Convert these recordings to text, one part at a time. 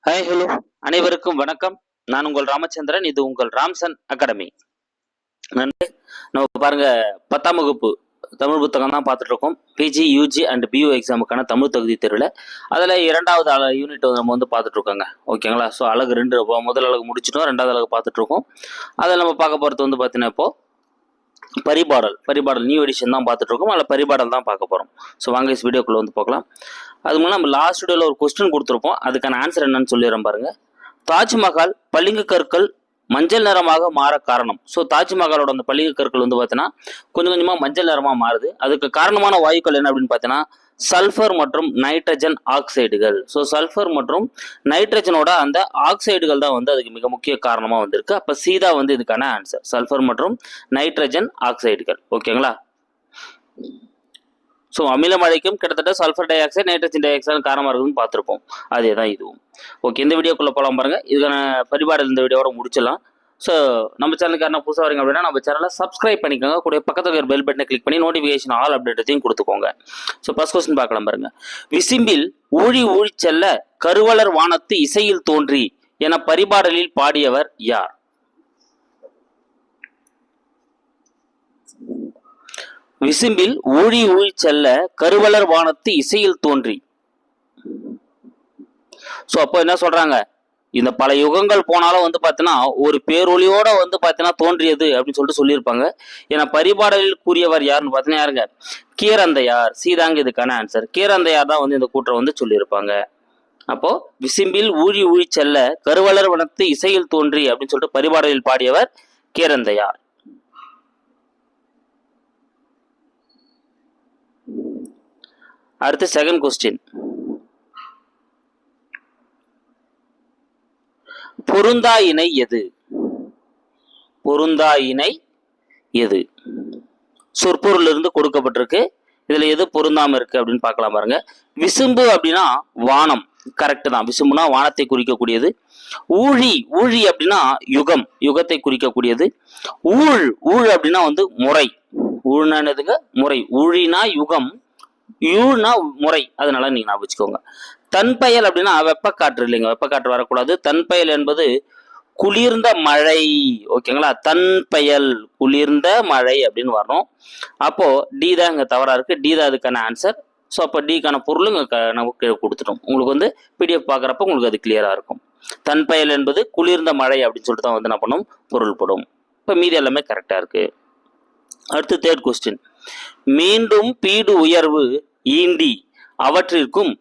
Hi hello, அனைவருக்கும் வணக்கம். நான் உங்கள் ராமச்சந்திரன். இது உங்கள் ராம்சன் அகாடமி. நன்றி. நம்ம பாருங்க, 10ஆம் வகுப்பு தமிழ் புத்தகம் தான் பார்த்துட்டு இருக்கோம். பிஜி, யூஜி அண்ட் பியூ எக்ஸாமுக்கான தமிழ் தகுதி தேர்வில் அதில் 2வது யூனிட் நம்ம பார்த்துட்டு இருக்கோங்க. ஓகேங்களா? ஸோ அழகு 2 முதல் அழகு முடிச்சிட்டோம், 2வது அழகு பார்த்துட்டு இருக்கோம். அதில் நம்ம பார்க்க போகிறது பார்த்தீங்கன்னா இப்போ பரிபாடல் நியூ எடிஷன் தான் பார்த்துட்டு இருக்கோம். அதில் பரிபாடல் தான் பார்க்க போகிறோம். ஸோ வாங்க இஸ் வீடியோக்குள்ளே பார்க்கலாம். அது மூலம் நம்ம லாஸ்ட் வீடியோவில் ஒரு கொஸ்டின் கொடுத்துருப்போம். அதுக்கான ஆன்சர் என்னன்னு சொல்லிடுறேன் பாருங்க. தாஜ்மஹால் பளிங்கு கற்கள் மஞ்சள் நிறமாக மாற காரணம். ஸோ தாஜ்மஹாலோட அந்த பளிங்கு கற்கள் பார்த்தீங்கன்னா கொஞ்சம் கொஞ்சமாக மஞ்சள் நிறமாக மாறுது. அதுக்கு காரணமான வாயுக்கள் என்ன அப்படின்னு பார்த்தீங்கன்னா சல்ஃபர் மற்றும் நைட்ரஜன் ஆக்சைடுகள். ஸோ சல்ஃபர் மற்றும் நைட்ரஜனோட அந்த ஆக்சைடுகள் தான் அதுக்கு மிக முக்கிய காரணமாக வந்திருக்கு. அப்போ சீதா இதுக்கான ஆன்சர் சல்ஃபர் மற்றும் நைட்ரஜன் ஆக்சைடுகள். ஓகேங்களா? ஸோ அமில மழைக்கும் கிட்டத்தட்ட sulphur di oxide nitrogen di oxide காரணமாக இருக்குதுன்னு பார்த்துருப்போம். அதே தான் இதுவும். ஓகே, இந்த வீடியோக்குள்ளே போகலாம் பாருங்கள். இதுக்கான பரிபாடல் இந்த வீடியோவோட முடிச்சிடலாம். ஸோ நம்ம சேனலுக்கு யாரும் புதுசாக வரீங்க அப்படின்னா நம்ம சேனலை சப்ஸ்கிரைப் பண்ணிக்கோங்க. கூட பக்கத்தில் இருக்கிற பெல் பட்டனை கிளிக் பண்ணி நோட்டிஃபிகேஷன் ஆல் அப்டேட்டையும் கொடுத்துக்கோங்க. ஸோ ஃபர்ஸ்ட் கொஸ்டின் பார்க்கலாம் பாருங்க. விசிம்பில் ஊழி ஊழி செல்ல கருவலர் வானத்து இசையில் தோன்றி என பரிபாடலில் பாடியவர் யார்? விசிம்பில் ஊழி ஊழி செல்ல கருவலர் வானத்து இசையில் தோன்றி. ஸோ அப்போ என்ன சொல்றாங்க, இந்த பல யுகங்கள் போனாலும் பார்த்தீங்கன்னா ஒரு பேரொழியோட பார்த்தீங்கன்னா தோன்றியது அப்படின்னு சொல்லிட்டு சொல்லியிருப்பாங்க. ஏன்னா பரிபாடலில் கூறியவர் யாருன்னு பார்த்தீங்கன்னா யாருங்க? கீரந்தையார். சீதாங்க இதுக்கான ஆன்சர். கீரந்தையார் தான் இந்த கூற்றை சொல்லியிருப்பாங்க. அப்போ விசிம்பில் ஊழி ஊழி செல்ல கருவலர் வனத்து இசையில் தோன்றி அப்படின்னு சொல்லிட்டு பரிபாடலில் பாடியவர் கீரந்தையார். அடுத்து செகண்ட் கொஸ்டின். பொருந்தா இணை எது? பொருந்தா இணை எது? சொற்பொருள் இருந்து கொடுக்கப்பட்டிருக்கு. இதுல எது பொருந்தாம இருக்கு அப்படின்னு பார்க்கலாம் பாருங்க. விசும்பு அப்படின்னா வானம், கரெக்ட் தான். விசும்புனா வானத்தை குறிக்கக்கூடியது. ஊழி ஊழி அப்படின்னா யுகம், யுகத்தை குறிக்கக்கூடியது. ஊழ் ஊழ் அப்படின்னா முறை. ஊழ்னா என்னதுங்க? முறை. ஊழினா யுகம், யூனா முறை. அதனால நீங்க ஞாபகம் வச்சுக்கோங்க. தன்பயல் அப்படின்னா வெப்பக்காற்று இல்லைங்க, வெப்பக்காற்று வரக்கூடாது. தன்பயல் என்பது குளிர்ந்த மழை. ஓகேங்களா? தன்பயல் குளிர்ந்த மழை அப்படின்னு வரணும். அப்போ டி தான் இங்க தவறா இருக்கு. டி தான் அதுக்கான ஆன்சர். ஸோ அப்போ டிக்கான பொருள் நமக்கு கொடுத்துட்டோம். உங்களுக்கு பிடிஎஃப் பார்க்குறப்ப உங்களுக்கு அது கிளியரா இருக்கும். தன்பயல் என்பது குளிர்ந்த மழை அப்படின்னு சொல்லிட்டு தான் என்ன பண்ணும், பொருள்படும். இப்போ மீதி எல்லாமே கரெக்டா இருக்கு. அடுத்து தேர்ட் கொஸ்டின். மீண்டும் பீடு உயர்வு ஈண்டி அவற்றிற்கும்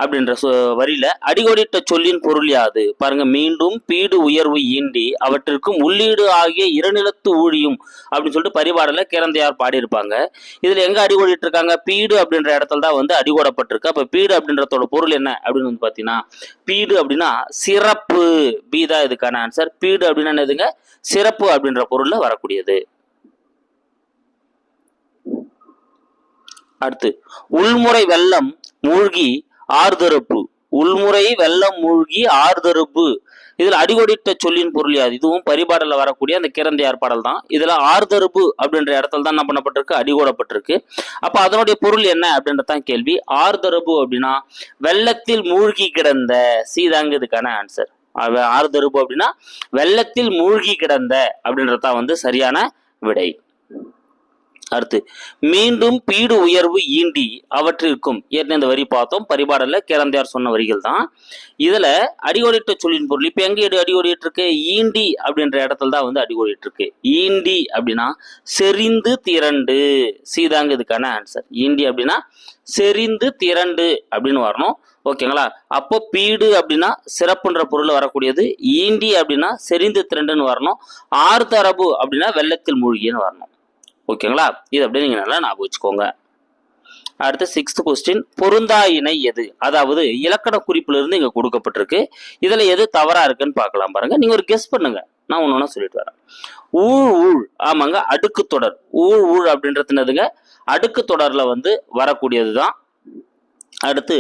அப்படின்ற வரியில அடிகோடிட்ட சொல்லின் பொருள் யாது? பாருங்க, மீண்டும் பீடு உயர்வு ஈண்டி அவற்றிற்கும் உள்ளீடு ஆகிய இருநிலத்து ஊழியும் அப்படின்னு சொல்லிட்டு பரிபாடல கீரந்தையார் பாடியிருப்பாங்க. இதுல எங்க அடிகோடிட்டு இருக்காங்க? பீடு அப்படின்ற இடத்துல தான் அடிகோடப்பட்டிருக்கு. அப்ப பீடு அப்படின்றதோட பொருள் என்ன அப்படின்னு பாத்தீங்கன்னா, பீடு அப்படின்னா சிறப்பு. பி தான் இதுக்கான ஆன்சர். பீடு அப்படின்னா என்னதுங்க? சிறப்பு அப்படின்ற பொருள்ல வரக்கூடியது. அடுத்து உள்முறை வெள்ளம் மூழ்கி ஆர்தரப்பு. உள்முறை வெள்ளம் மூழ்கி ஆர்தரப்பு. இதுல அடிகோடிட்ட சொல்லின் பொருள் யாது? இதுவும் பரிபாடல வரக்கூடிய அந்த கீரந்தையார் பாடல் தான். இதுல ஆர்தரப்பு அப்படின்ற இடத்துல தான் என்ன பண்ணப்பட்டிருக்கு? அடிகோடப்பட்டிருக்கு. அப்ப அதனுடைய பொருள் என்ன அப்படின்றதான் கேள்வி. ஆர்தரப்பு அப்படின்னா வெள்ளத்தில் மூழ்கி கிடந்த. சீதாங்க இதுக்கான ஆன்சர். ஆர்தரப்பு அப்படின்னா வெள்ளத்தில் மூழ்கி கிடந்த அப்படின்றதான் சரியான விடை. அடுத்து மீண்டும் பீடு உயர்வு ஈண்டி அவற்றிற்கும். ஏற்கனவே இந்த வரி பார்த்தோம், பரிபாடல்ல கீரந்தையார் சொன்ன வரிகள் தான். இதுல அடிகோடிட்ட சொல்லின் பொருள் இப்ப எங்க அடிகோடிட்டு இருக்கு? ஈண்டி அப்படின்ற இடத்துல தான் அடிகோடிட்டு இருக்கு. ஈண்டி அப்படின்னா செறிந்து திரண்டு. சீதாங்க இதுக்கான ஆன்சர். ஈண்டி அப்படின்னா செறிந்து திரண்டு அப்படின்னு வரணும். ஓகேங்களா? அப்போ பீடு அப்படின்னா சிறப்புன்ற பொருள் வரக்கூடியது. ஈண்டி அப்படின்னா செறிந்து திரண்டுன்னு வரணும். ஆர்தரபு அப்படின்னா வெள்ளத்தில் மூழ்கின்னு வரணும். ஓகேங்களா? இது அப்படியே நீங்க நல்லா ஞாபகம் வச்சுக்கோங்க. அடுத்து 6th கொஸ்டின். பொருந்தா இணை எது? அதாவது இலக்கண குறிப்புல இருந்து இங்க கொடுக்கப்பட்டிருக்கு. இதுல எது தவறா இருக்குன்னு பார்க்கலாம் பாருங்க. நீங்க ஒரு கெஸ் பண்ணுங்க, நான் ஒண்ணு சொல்லிட்டு வரேன். ஊழ் ஊழ், ஆமாங்க, அடுக்கு தொடர். ஊழ் ஊழ் அப்படின்றது என்னதுங்க? அடுக்கு தொடர்ல வரக்கூடியதுதான். அடுத்து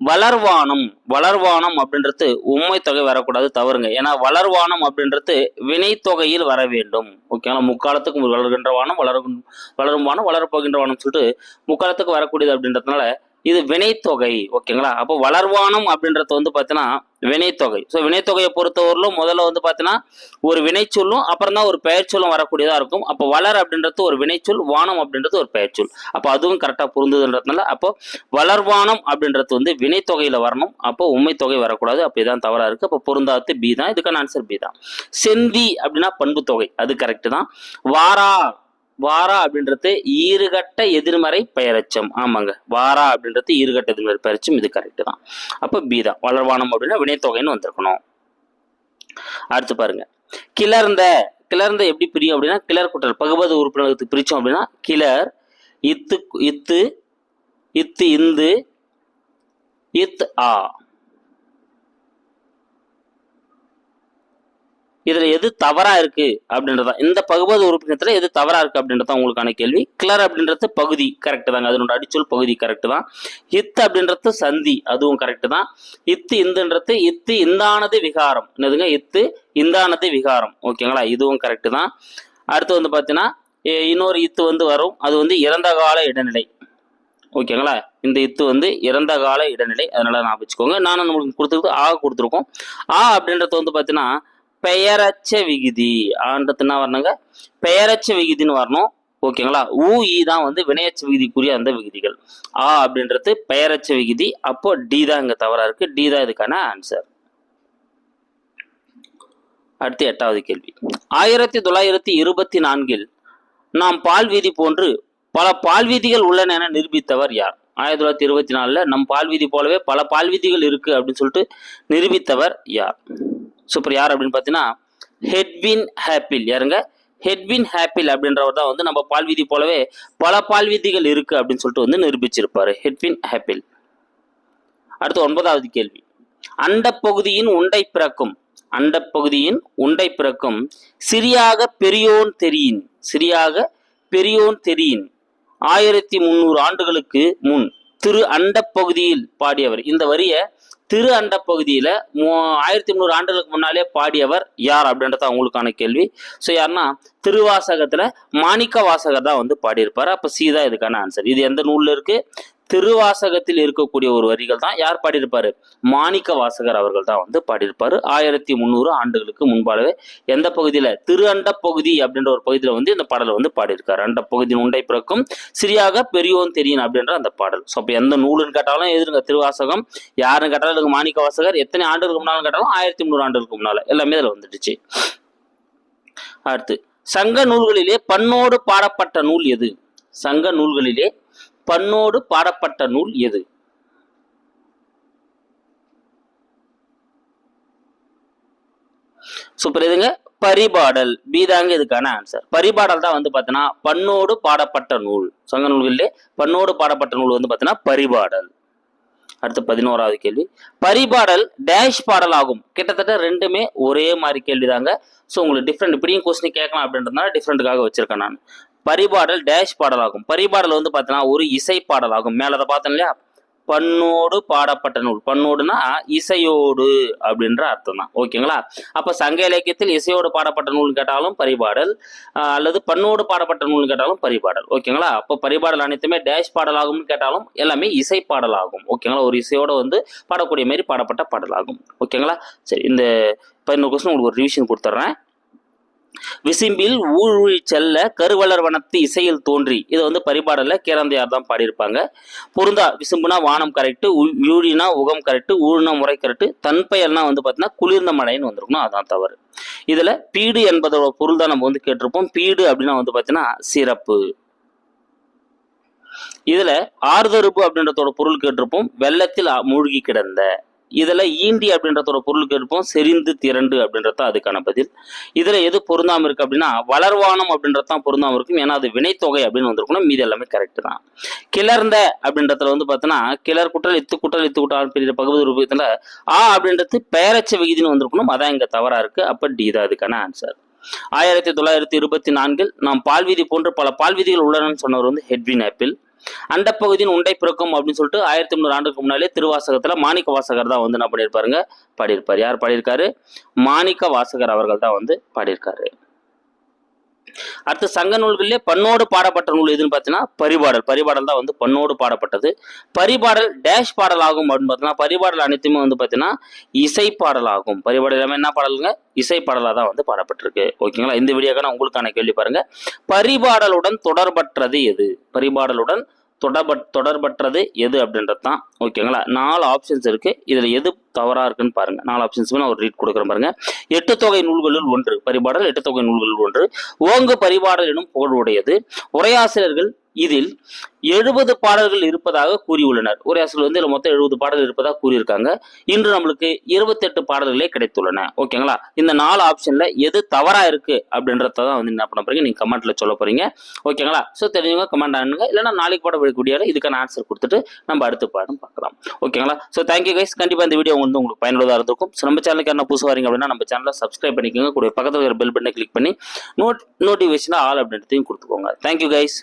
வளர்வானம். வளர்வானம் அப்படின்றது உண்மை தொகை வரக்கூடாது, தவறுங்க. ஏன்னா வளர்வானம் அப்படின்றது வினைத்தொகையில் வர வேண்டும். ஓகேங்களா? முக்காலத்துக்கு வளர்கின்ற வானம், வளரும் வானம், வளரப்போகின்ற வானம் சொல்லிட்டு முக்காலத்துக்கு வரக்கூடியது அப்படின்றதுனால இது வினைத்தொகை. ஓகேங்களா? அப்போ வளர்வானம் அப்படின்றது வந்து பார்த்தீங்கன்னா வினைத்தொகை. ஸோ வினைத்தொகையை பொறுத்தவரையிலும் முதல்ல வந்து பார்த்தீங்கன்னா ஒரு வினைச்சொல்லும் அப்புறம் தான் ஒரு பெயர்ச்சொல்லும் வரக்கூடியதாக இருக்கும். அப்போ வளர் அப்படின்றது ஒரு வினைச்சொல், வானம் அப்படின்றது ஒரு பெயர்ச்சொல். அப்போ அதுவும் கரெக்டாக புரிந்துன்றதுனால அப்போ வளர்வானம் அப்படின்றது வந்து வினைத்தொகையில் வரணும். அப்போ உண்மைத்தொகை வரக்கூடாது. அப்போ இதான் தவறாக இருக்குது. அப்போ பொருந்தாது பி தான். இதுக்கான ஆன்சர் பி தான். செந்தி அப்படின்னா பண்பு தொகை, அது கரெக்டு தான். வாரா வாரா அப்படின்றது ஈறுகட்ட எதிர்மறை பெயரச்சம். ஆமாங்க, வாரா அப்படின்றது ஈறுகட்ட எதிர்மறை பெயரச்சம், இது கரெக்ட் தான். அப்போ பி தான். வளர்வானம் அப்படின்னா வினைத்தொகைன்னு வந்திருக்கணும். அடுத்து பாருங்க, கிளர்ந்த. கிளர்ந்த எப்படி பிரியும் அப்படின்னா கிளர் குட்டல் பகுபத உறுப்பினர்களுக்கு பிரிச்சோம் அப்படின்னா கிளர், இத்து இத்து இத்து இந்து, இத் ஆ. இதுல எது தவறா இருக்கு அப்படின்றதா, இந்த பகுபத உறுப்பினத்துல எது தவறா இருக்கு அப்படின்றத உங்களுக்கான கேள்வி. கிளர் அப்படின்றது பகுதி, கரெக்ட் தாங்க, அதனோட அடிச்சொல் பகுதி, கரெக்ட் தான். இத்து அப்படின்றது சந்தி, அதுவும் கரெக்ட் தான். இத்து இந்துன்றது இத்து இந்தானது விகாரம், என்னதுங்க, இத்து இந்தானது விகாரம். ஓகேங்களா? இதுவும் கரெக்ட் தான். அடுத்து வந்து பாத்தீங்கன்னா இன்னொரு இத்து வந்து வரும், அது வந்து இறந்த கால இடைநிலை. ஓகேங்களா? இந்த இத்து வந்து இறந்த கால இடைநிலை, அதனால நான் வச்சுக்கோங்க. நானும் நம்மளுக்கு கொடுத்துருக்கு ஆ கொடுத்துருக்கோம். ஆ அப்படின்றது வந்து பாத்தீங்கன்னா பெயரச்ச விகுதி. ஆன்றதுன்னா வரணுங்க, பெயரச்ச விகுதின்னு வரணும். ஓகேங்களா? ஊ தான் வந்து வினையச்ச விகுதிக்குரிய அந்த விகுதிகள். ஆ அப்படின்றது பெயரச்ச விகுதி. அப்போ டி தான் இங்க தவறா இருக்கு. டி தான் இதுக்கான ஆன்சர். அடுத்து 8வது கேள்வி. 1924 நாம் பால்வீதி போன்று பல பால்வீதிகள் உள்ளன என நிரூபித்தவர் யார்? 1924 நம் பால்வீதி போலவே பல பால்வீதிகள் இருக்கு அப்படின்னு சொல்லிட்டு நிரூபித்தவர் யார்? சூப்பர். யார் அப்படின்னு பார்த்தீங்கன்னா ஹெட்வின் ஹேப்பில். யாருங்க? ஹெட்வின் ஹேப்பில் அப்படின்றவர் தான் வந்து நம்ம பால்வீதி போலவே பல பால்வீதிகள் இருக்கு அப்படின்னு சொல்லிட்டு வந்து நிரூபிச்சிருப்பாரு, ஹெட்வின் ஹேப்பில். அடுத்து 9வது கேள்வி. அண்டப்பகுதியின் உண்டை பிறக்கும். அண்டப்பகுதியின் உண்டை பிறக்கும் சிறியாக பெரியோன் தெரியின். சிறியாக பெரியோன் தெரியின் 1300 ஆண்டுகளுக்கு முன் திரு அண்டப்பகுதியில் பாடியவர். இந்த வரிய திரு அண்ட பகுதியில 1300 ஆண்டுகளுக்கு முன்னாலே பாடியவர் யார் அப்படின்றத அவங்களுக்கான கேள்வி. ஸோ யாருன்னா திருவாசகத்துல மாணிக்க வாசகர் தான் வந்து பாடியிருப்பாரு. அப்ப சி தான் இதுக்கான ஆன்சர். இது எந்த நூல்ல இருக்கு? திருவாசகத்தில் இருக்கக்கூடிய ஒரு வரிகள் தான். யார் பாடியிருப்பாரு? மாணிக்க வாசகர் அவர்கள் தான் வந்து பாடியிருப்பாரு 1300 ஆண்டுகளுக்கு முன்பாகவே. எந்த பகுதியில? திரு அண்ட பகுதி அப்படின்ற ஒரு பகுதியில வந்து இந்த பாடலை வந்து பாடியிருக்காரு. அண்ட பகுதியின் உண்டை பிறக்கும் சிறியாக பெரியோன் தெரியும் அப்படின்ற அந்த பாடல். ஸோ அப்போ எந்த நூலுன்னு கேட்டாலும் எதுங்க திருவாசகம். யாருன்னு கேட்டாலும் எனக்கு மாணிக்க வாசகர். எத்தனை ஆண்டுகளுக்கு முன்னாலும் கேட்டாலும் 1300 ஆண்டுகளுக்கு முன்னால எல்லாமே இதுல வந்துடுச்சு. அடுத்து, சங்க நூல்களிலே பண்ணோடு பாடப்பட்ட நூல் எது? சங்க நூல்களிலே பண்ணோடு பாடப்பட்ட நூல் எது? சூப்பர். இதுங்க பரிபாடல். பி தாங்க இதுக்கான ஆன்சர். பரிபாடல் தான் வந்து பாத்தீங்கன்னா பண்ணோடு பாடப்பட்ட நூல். சங்க நூல்களிலே பண்ணோடு பாடப்பட்ட நூல் வந்து பாத்தீங்கன்னா பரிபாடல். அடுத்து 11வது கேள்வி. பரிபாடல் டேஷ் பாடல் ஆகும். கிட்டத்தட்ட ரெண்டுமே ஒரே மாதிரி கேள்விதாங்க. ஸோ உங்களுக்கு டிஃப்ரெண்ட் இப்படியும் கொஸ்டின் கேட்கலாம் அப்படின்றதுனால டிஃப்ரெண்ட்டுக்காக வச்சிருக்கேன் நான். பரிபாடல் டேஷ் பாடல் ஆகும். பரிபாடல் வந்து பார்த்தீங்கன்னா ஒரு இசை பாடல் ஆகும். மேலே அதை பார்த்தேன் இல்லையா, பண்ணோடு பாடப்பட்ட நூல். பண்ணோடுனா இசையோடு அப்படின்ற அர்த்தம் தான். ஓகேங்களா? அப்ப சங்க இலக்கியத்தில் இசையோடு பாடப்பட்ட நூல் கேட்டாலும் பரிபாடல், அல்லது பண்ணோடு பாடப்பட்ட நூல் கேட்டாலும் பரிபாடல். ஓகேங்களா? அப்போ பரிபாடல் அனைத்துமே டேஷ் பாடல் ஆகும்னு கேட்டாலும் எல்லாமே இசை பாடல் ஆகும். ஓகேங்களா? ஒரு இசையோட வந்து பாடக்கூடிய மாதிரி பாடப்பட்ட பாடல் ஆகும். ஓகேங்களா? சரி, இந்த 11 கொஸ்டின் உங்களுக்கு ஒரு ரிவிஷன் கொடுத்துட்றேன். விசிம்பில் ஊழி செல்ல கருவளர் வனத்து இசையில் தோன்றி. இதை வந்து பரிபாடல்ல கீரந்தையார் தான் பாடியிருப்பாங்க. பொருந்தா. விசும்புனா வானம் கரெக்ட், யூழினா உகம் கரெக்ட், ஊழினா முறை கரெக்ட், தன்பெயல்னா வந்து பார்த்தீங்கன்னா குளிர்ந்த மழைன்னு வந்திருக்கணும், அதான் தவறு. இதுல பீடு என்பதோட பொருள் தான் நம்ம வந்து கேட்டிருப்போம். பீடு அப்படின்னா வந்து பார்த்தீங்கன்னா சிறப்பு. இதுல ஆர்தருப்பு அப்படின்றதோட பொருள் கேட்டிருப்போம், வெள்ளத்தில் மூழ்கி கிடந்த. இதுல ஈண்டி அப்படின்றதோட பொருள் கேட்போம், செறிந்து திரண்டு அப்படின்றத அதுக்கான பதில். இதுல எது பொருந்தாம இருக்கு அப்படின்னா வளர்வானம் அப்படின்றதான் பொருந்தாம இருக்கும். ஏன்னா அது வினைத்தொகை அப்படின்னு வந்திருக்கணும். மீது எல்லாமே கரெக்ட் தான். கிளர்ந்த அப்படின்றதுல வந்து பார்த்தோன்னா கிளர் குட்டல் இத்து குட்டல் பெரிய பகுதி ரூபத்துல அப்படின்றது பெயரச்ச விகுதின்னு வந்திருக்கணும். அதான் இங்க தவறா இருக்கு. அப்ப டி தான் அதுக்கான ஆன்சர். 1924 நாம் பால்வீதி போன்று பல பால்வீதிகள் உள்ளனன்னு சொன்னவர் வந்து ஹெட்வின் ஹேப்பில். அண்டப்பகுதியின் உண்டை பிறக்கும் அப்படின்னு சொல்லிட்டு 1300 ஆண்டுக்கு முன்னாலே திருவாசகத்துல மாணிக்க வாசகர் தான் வந்து என்ன பாடியிருப்பாரு. யார் பாடியிருக்காரு? மாணிக்க வாசகர் அவர்கள் தான் வந்து பாடியிருக்காரு. அடுத்து சங்க நூல்களிலே பண்ணோடு பாடப்பட்ட நூல் எதுன்னு பார்த்தீங்கன்னா பரிபாடல். பரிபாடல் தான் வந்து பண்ணோடு பாடப்பட்டது. பரிபாடல் டேஷ் பாடல் ஆகும் அப்படின்னு பார்த்தீங்கன்னா பரிபாடல் அனைத்துமே வந்து பார்த்தீங்கன்னா இசை பாடல் ஆகும். பரிபாடல் எல்லாமே என்ன பாடலுங்க? இசை பாடலாக தான் வந்து பாடப்பட்டிருக்கு. ஓகேங்களா? இந்த வீடியோக்கான உங்களுக்கான கேள்வி பாருங்க. பரிபாடலுடன் தொடர்பற்றது எது? பரிபாடலுடன் தொடர்பற்றது எது அப்படின்றது தான். ஓகேங்களா? 4 ஆப்ஷன்ஸ் இருக்கு. இதுல எது தவறா இருக்குன்னு பாருங்க. 4 ஆப்ஷன்ஸுமே நான் ஒரு ரீட் கொடுக்குறேன் பாருங்க. 8 தொகை நூல்களுள் ஒன்று பரிபாடல். 8 தொகை நூல்களுள் ஒன்று. ஓங்கு பரிபாடல் எனும் புகழுடையது. உரையாசிரியர்கள் இதில் 70 பாடல்கள் இருப்பதாக கூறியுள்ளனர். உரையாசிரியர்கள் வந்து இதுல மொத்தம் 70 பாடல்கள் இருப்பதாக கூறியிருக்காங்க. இன்று நம்மளுக்கு 28 பாடல்களே கிடைத்துள்ளன. ஓகேங்களா? இந்த 4 ஆப்ஷன்ல எது தவறா இருக்கு அப்படின்றத தான் வந்து என்ன பண்ண போறீங்க, நீங்க கமெண்ட்ல சொல்ல போறீங்க. ஓகேங்களா? ஸோ தெரிஞ்சவங்க கமெண்ட் ஆனுங்க. இல்லைன்னா நாளைக்கு பாடம் வரக்கூடிய இதுக்கான ஆன்சர் கொடுத்துட்டு நம்ம அடுத்த பாடம் பார்க்கலாம். ஓகேங்களா? So thank you guys. கண்டிப்பா இந்த வீடியோ வந்து உங்களுக்கு பயனுள்ளதாக இருந்திருக்கும். ஸோ நம்ம சேனலுக்கு என்ன புதுசு வரீங்க அப்படின்னா நம்ம சேனலை சப்ஸ்கிரைப் பண்ணிக்கோங்க. கூட பக்கத்தில் இருக்கிற பெல் பட்டனை கிளிக் பண்ணி நோட்டிஃபிகேஷன் ஆல் அப்படின்றதையும் கொடுத்துக்கோங்க. Thank you guys.